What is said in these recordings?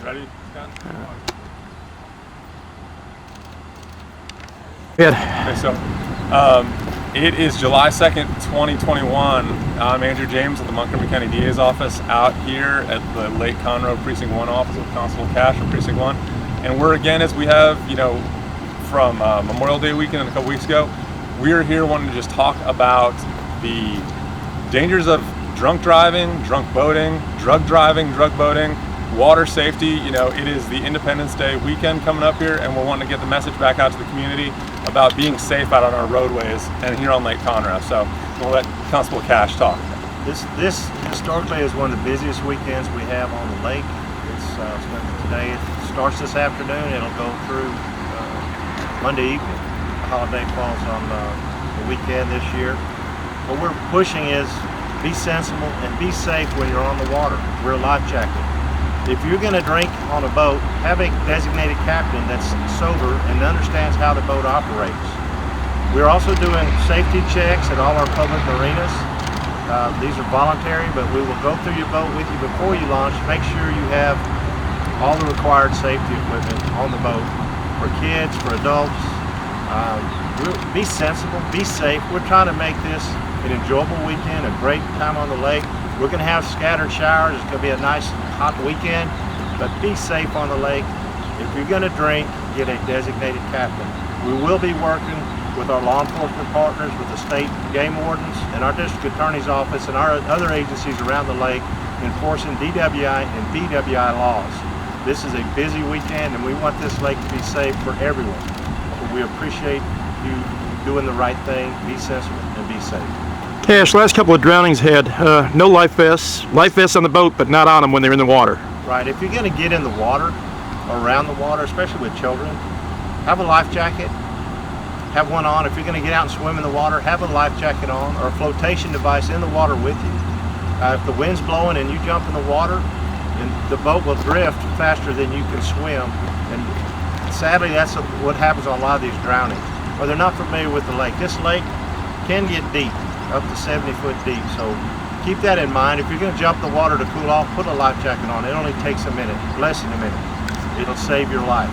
Ready, Scott? Good. Okay, so it is July 2nd, 2021. I'm Andrew James at the Montgomery County DA's office out here at the Lake Conroe Precinct 1 office with Constable Cash from Precinct 1. And we're again, as we have, from Memorial Day weekend and a couple weeks ago, we're here wanting to just talk about the dangers of drunk driving, drunk boating, drug driving, drug boating, water safety. It is the Independence Day weekend coming up here, and we're wanting to get the message back out to the community about being safe out on our roadways and here on Lake Conroe. So we'll let Constable Cash talk. This historically is one of the busiest weekends we have on the lake. Today it starts this afternoon. It'll go through Monday evening. The holiday falls on the weekend this year. What we're pushing is be sensible and be safe when you're on the water. Wear a life jacket. If you're going to drink on a boat, have a designated captain that's sober and understands how the boat operates. We're also doing safety checks at all our public marinas. These are voluntary, but we will go through your boat with you before you launch. Make sure you have all the required safety equipment on the boat for kids, for adults. Be sensible, be safe. We're trying to make this an enjoyable weekend, a great time on the lake. We're going to have scattered showers. It's going to be a nice hot weekend, but be safe on the lake. If you're going to drink, get a designated captain. We will be working with our law enforcement partners, with the state game wardens, and our district attorney's office, and our other agencies around the lake enforcing DWI and BWI laws. This is a busy weekend, and we want this lake to be safe for everyone. So we appreciate you doing the right thing. Be sensible and be safe. Cash, last couple of drownings had no life vests on the boat, but not on them when they're in the water. Right, if you're going to get in the water, or around the water, especially with children, have a life jacket, have one on. If you're going to get out and swim in the water, have a life jacket on, or a flotation device in the water with you. If the wind's blowing and you jump in the water, and the boat will drift faster than you can swim, and sadly that's what happens on a lot of these drownings. Well, they're not familiar with the lake. This lake can get deep, up to 70 foot deep, so keep that in mind. If you're going to jump in the water to cool off, put a life jacket on. It only takes a minute, less than a minute. It'll save your life.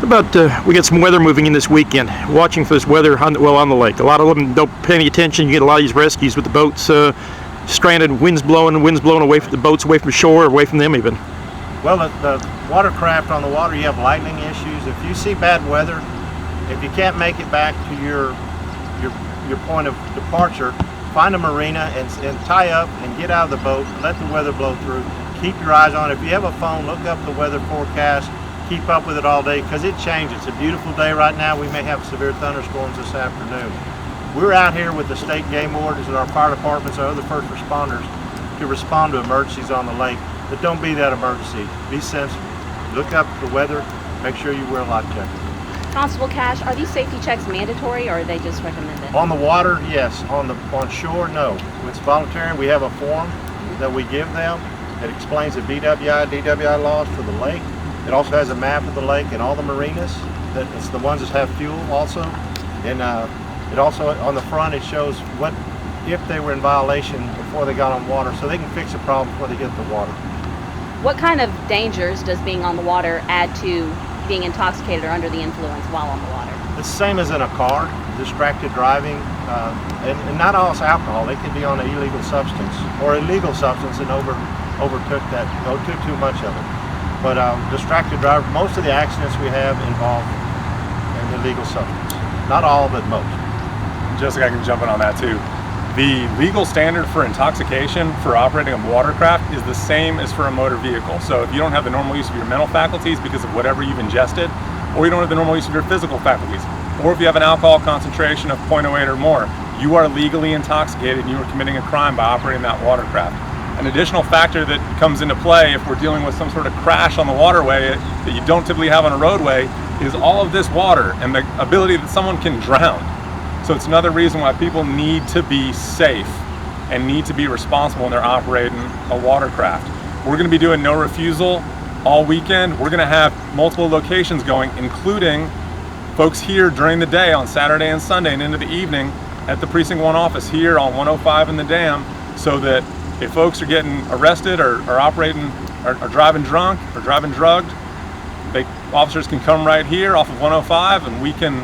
What about, we got some weather moving in this weekend, watching for this weather on the lake. A lot of them don't pay any attention. You get a lot of these rescues with the boats stranded, winds blowing away from the boats, away from shore, away from them even. Well, the watercraft on the water, you have lightning issues. If you see bad weather, if you can't make it back to your point of departure, find a marina and tie up and get out of the boat. Let the weather blow through. Keep your eyes on it. If you have a phone, look up the weather forecast. Keep up with it all day because it changes. It's a beautiful day right now. We may have severe thunderstorms this afternoon. We're out here with the state game wardens and our fire departments, our other first responders, to respond to emergencies on the lake. But don't be that emergency. Be sensible. Look up the weather. Make sure you wear a life jacket. Constable Cash, are these safety checks mandatory or are they just recommended? On the water, yes. On shore, no. It's voluntary. We have a form that we give them. It explains the BWI, DWI laws for the lake. It also has a map of the lake and all the marinas. It's the ones that have fuel also. And it also, on the front, it shows what if they were in violation before they got on water, so they can fix a problem before they hit the water. What kind of dangers does being on the water add to being intoxicated or under the influence while on the water? It's the same as in a car, distracted driving, and not all is alcohol. They can be on an illegal substance or illegal substance and overtook too much of it. But distracted driving, most of the accidents we have involve an illegal substance. Not all, but most. Jessica, I can jump in on that too. The legal standard for intoxication for operating a watercraft is the same as for a motor vehicle. So if you don't have the normal use of your mental faculties because of whatever you've ingested, or you don't have the normal use of your physical faculties, or if you have an alcohol concentration of 0.08 or more, you are legally intoxicated and you are committing a crime by operating that watercraft. An additional factor that comes into play if we're dealing with some sort of crash on the waterway that you don't typically have on a roadway is all of this water and the ability that someone can drown. So it's another reason why people need to be safe and need to be responsible when they're operating a watercraft. We're going to be doing No Refusal all weekend. We're going to have multiple locations going, including folks here during the day on Saturday and Sunday and into the evening at the Precinct 1 office here on 105 in the dam, so that if folks are getting arrested or operating or driving drunk or driving drugged, officers can come right here off of 105 and we can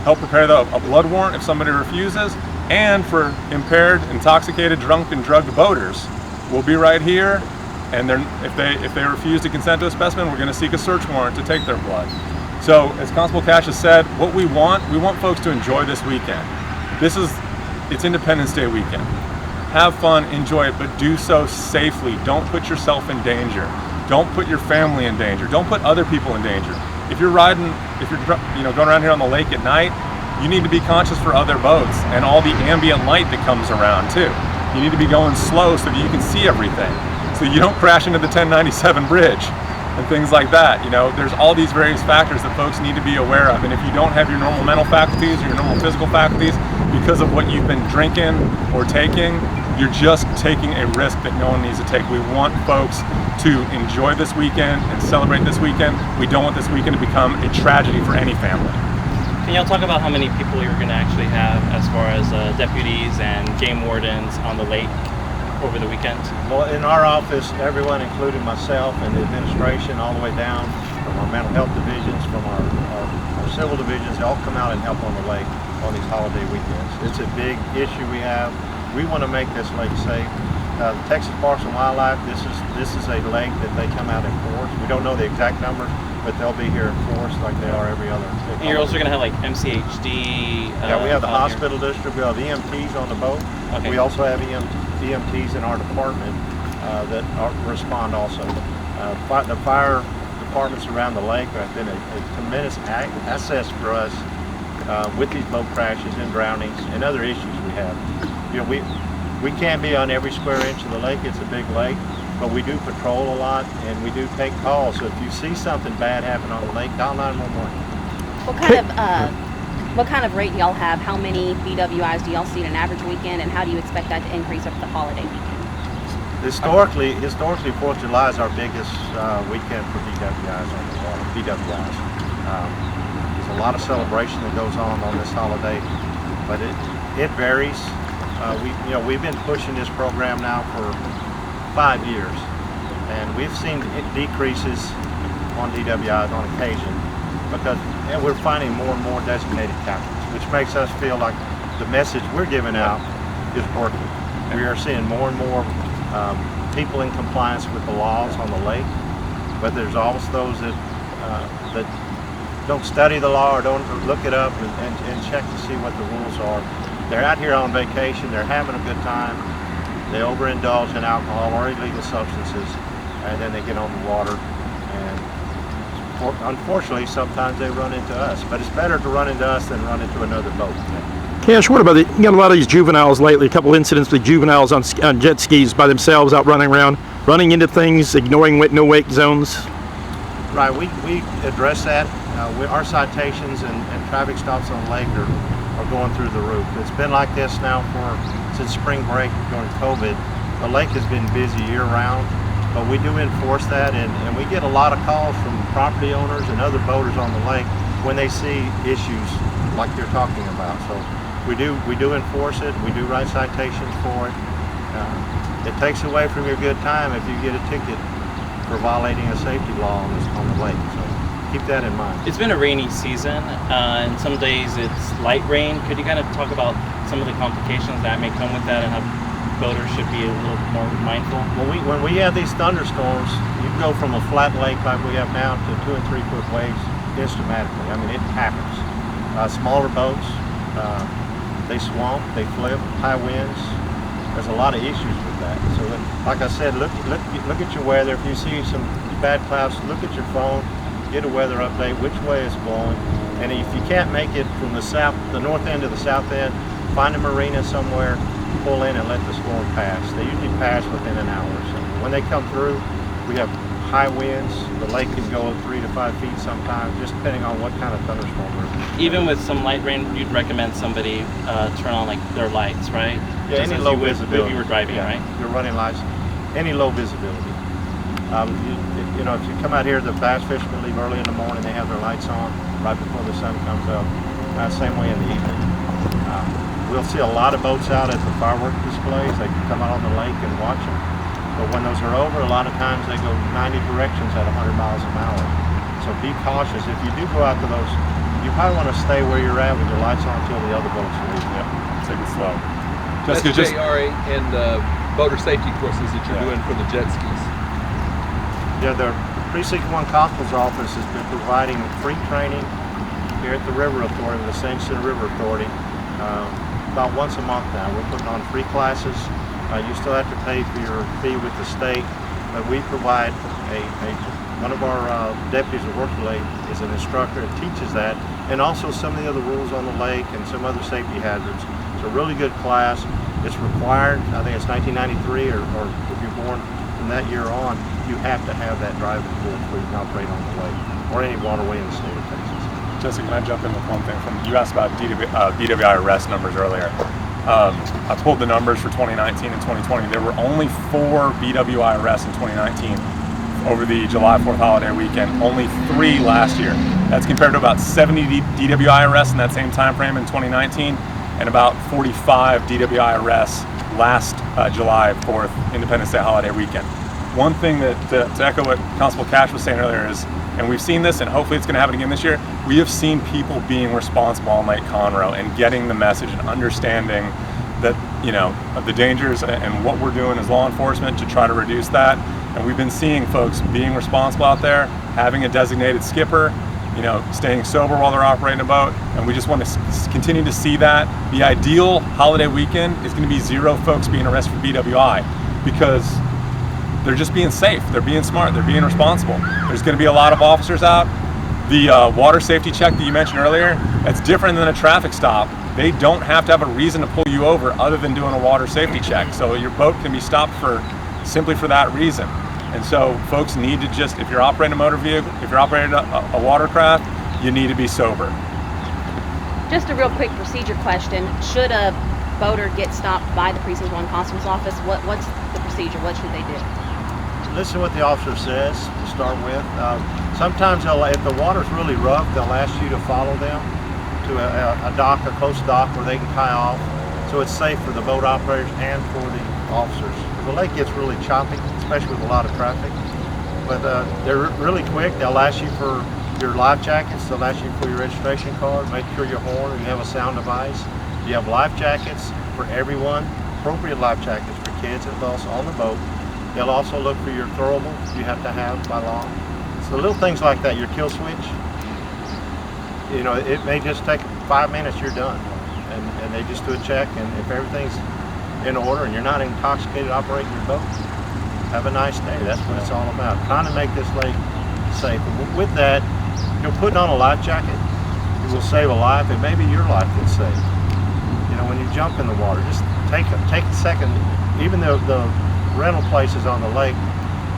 help prepare a blood warrant if somebody refuses. And for impaired, intoxicated, drunk, and drugged boaters, we'll be right here. And if they refuse to consent to a specimen, we're going to seek a search warrant to take their blood. So, as Constable Cash has said, what we want folks to enjoy this weekend. It's Independence Day weekend. Have fun, enjoy it, but do so safely. Don't put yourself in danger. Don't put your family in danger. Don't put other people in danger. If you're going around here on the lake at night, you need to be conscious for other boats and all the ambient light that comes around too. You need to be going slow so that you can see everything, so you don't crash into the 1097 bridge and things like that. There's all these various factors that folks need to be aware of. And if you don't have your normal mental faculties or your normal physical faculties because of what you've been drinking or taking, you're just taking a risk that no one needs to take. We want folks to enjoy this weekend and celebrate this weekend. We don't want this weekend to become a tragedy for any family. Can y'all talk about how many people you're going to actually have as far as deputies and game wardens on the lake over the weekend? Well, in our office, everyone, including myself and the administration, all the way down from our mental health divisions, from our civil divisions, they all come out and help on the lake on these holiday weekends. It's a big issue we have. We want to make this lake safe. The Texas Parks and Wildlife, this is a lake that they come out and force. We don't know the exact numbers, but they'll be here in force like they are every other. And you're also going to have like MCHD. Yeah, we have the hospital district. We have EMTs on the boat. Okay. We also have EMTs in our department that respond also. The fire departments around the lake have been a tremendous asset for us with these boat crashes and drownings and other issues we have. We can't be on every square inch of the lake. It's a big lake, but we do patrol a lot and we do take calls. So if you see something bad happen on the lake, dial 911. What kind of rate do y'all have? How many BWIs do y'all see in an average weekend, and how do you expect that to increase over the holiday weekend? Historically, 4th of July is our biggest weekend for BWIs on the water. BWIs. There's a lot of celebration that goes on this holiday, but it varies. We've been pushing this program now for 5 years, and we've seen decreases on DWIs on occasion because we're finding more and more designated captains, which makes us feel like the message we're giving out is working. We are seeing more and more people in compliance with the laws on the lake, but there's always those that don't study the law or don't look it up and check to see what the rules are. They're out here on vacation, they're having a good time, they overindulge in alcohol or illegal substances, and then they get on the water, and unfortunately sometimes they run into us, but it's better to run into us than run into another boat. Cash, what about you got a lot of these juveniles lately, a couple incidents with juveniles on jet skis by themselves out running around, running into things, ignoring no-wake zones? Right, we address that. Our citations and traffic stops on the lake are going through the roof. It's been like this now since spring break during COVID. The lake has been busy year-round, but we do enforce that, and we get a lot of calls from property owners and other boaters on the lake when they see issues like you're talking about. So we do enforce it. We do write citations for it. It takes away from your good time if you get a ticket for violating a safety law on the lake. So keep that in mind. It's been a rainy season, and some days it's light rain. Could you kind of talk about some of the complications that may come with that and how boaters should be a little more mindful? When we have these thunderstorms, you can go from a flat lake like we have now to 2 and 3 foot waves systematically. I mean, it happens. Smaller boats, they swamp, they flip, high winds. There's a lot of issues with that. So, like I said, look at your weather. If you see some bad clouds, look at your phone, get a weather update, which way it's blowing. And if you can't make it from the north end to the south end, find a marina somewhere, pull in and let the storm pass. They usually pass within an hour. So when they come through, we have high winds. The lake can go 3 to 5 feet sometimes, just depending on what kind of thunderstorm we're in. Even with some light rain, you'd recommend somebody turn on like their lights, right? Yeah, just any low visibility. If you were driving, yeah, right? Your running lights, any low visibility. If you come out here, the bass fishermen leave early in the morning. They have their lights on right before the sun comes up. Same way in the evening. We'll see a lot of boats out at the fireworks displays. They can come out on the lake and watch them. But when those are over, a lot of times they go 90 directions at 100 miles an hour. So be cautious. If you do go out to those, you probably want to stay where you're at with your lights on until the other boats leave. Yeah, take it slow. That's Jessica, JRA and boater safety courses that you're doing for the jet skis. Yeah, the Precinct 1 Constable's Office has been providing free training here at the River Authority, the San Jacinto River Authority, about once a month now. We're putting on free classes. You still have to pay for your fee with the state, but we provide one of our deputies that works the lake is an instructor that teaches that, and also some of the other rules on the lake and some other safety hazards. It's a really good class. It's required. I think it's 1993, or if you're born from that year on, you have to have that driving course before you can operate on the lake or any waterway in the state of Texas. Jessica, can I jump in with one thing? You asked about DWI arrest numbers earlier. I pulled the numbers for 2019 and 2020. There were only 4 BWI arrests in 2019 over the July 4th holiday weekend, only 3 last year. That's compared to about 70 DWI arrests in that same time frame in 2019 and about 45 DWI arrests last July 4th Independence Day holiday weekend. One thing that, to echo what Constable Cash was saying earlier is, and we've seen this and hopefully it's going to happen again this year, we have seen people being responsible on Lake Conroe and getting the message and understanding that, you know, of the dangers and what we're doing as law enforcement to try to reduce that. And we've been seeing folks being responsible out there, having a designated skipper, you know, staying sober while they're operating a boat, and we just want to continue to see that. The ideal holiday weekend is going to be 0 folks being arrested for BWI because they're just being safe, they're being smart, they're being responsible. There's going to be a lot of officers out. The water safety check that you mentioned earlier, that's different than a traffic stop. They don't have to have a reason to pull you over other than doing a water safety check. So your boat can be stopped simply for that reason. And so folks need to just, if you're operating a motor vehicle, if you're operating a watercraft, you need to be sober. Just a real quick procedure question. Should a boater get stopped by the Precinct 1 Constable's Office, what's the procedure? What should they do? Listen to what the officer says to start with. Sometimes if the water's really rough, they'll ask you to follow them to a dock, a close dock where they can tie off. So it's safe for the boat operators and for the officers. The lake gets really choppy, especially with a lot of traffic. But they're really quick. They'll ask you for your life jackets. They'll ask you for your registration card. Make sure your horn and you have a sound device. You have life jackets for everyone, appropriate life jackets for kids and adults on the boat. They'll also look for your throwables you have to have by law. So little things like that, your kill switch, you know, it may just take 5 minutes, you're done. And they just do a check, and if everything's in order and you're not intoxicated operating your boat, have a nice day. That's what it's all about, trying to make this lake safe. And with that, you know, putting on a life jacket, you will save a life, and maybe your life gets saved. You know, when you jump in the water, just take a second. Even the rental places on the lake,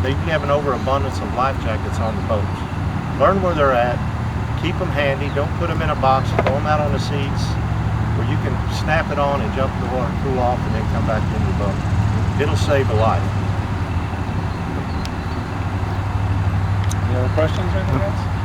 they have an overabundance of life jackets on the boats. Learn where they're at, keep them handy, don't put them in a box, throw them out on the seats where you can snap it on and jump in the water, cool off, and then come back in your boat. It'll save a life. Any other questions or anything else?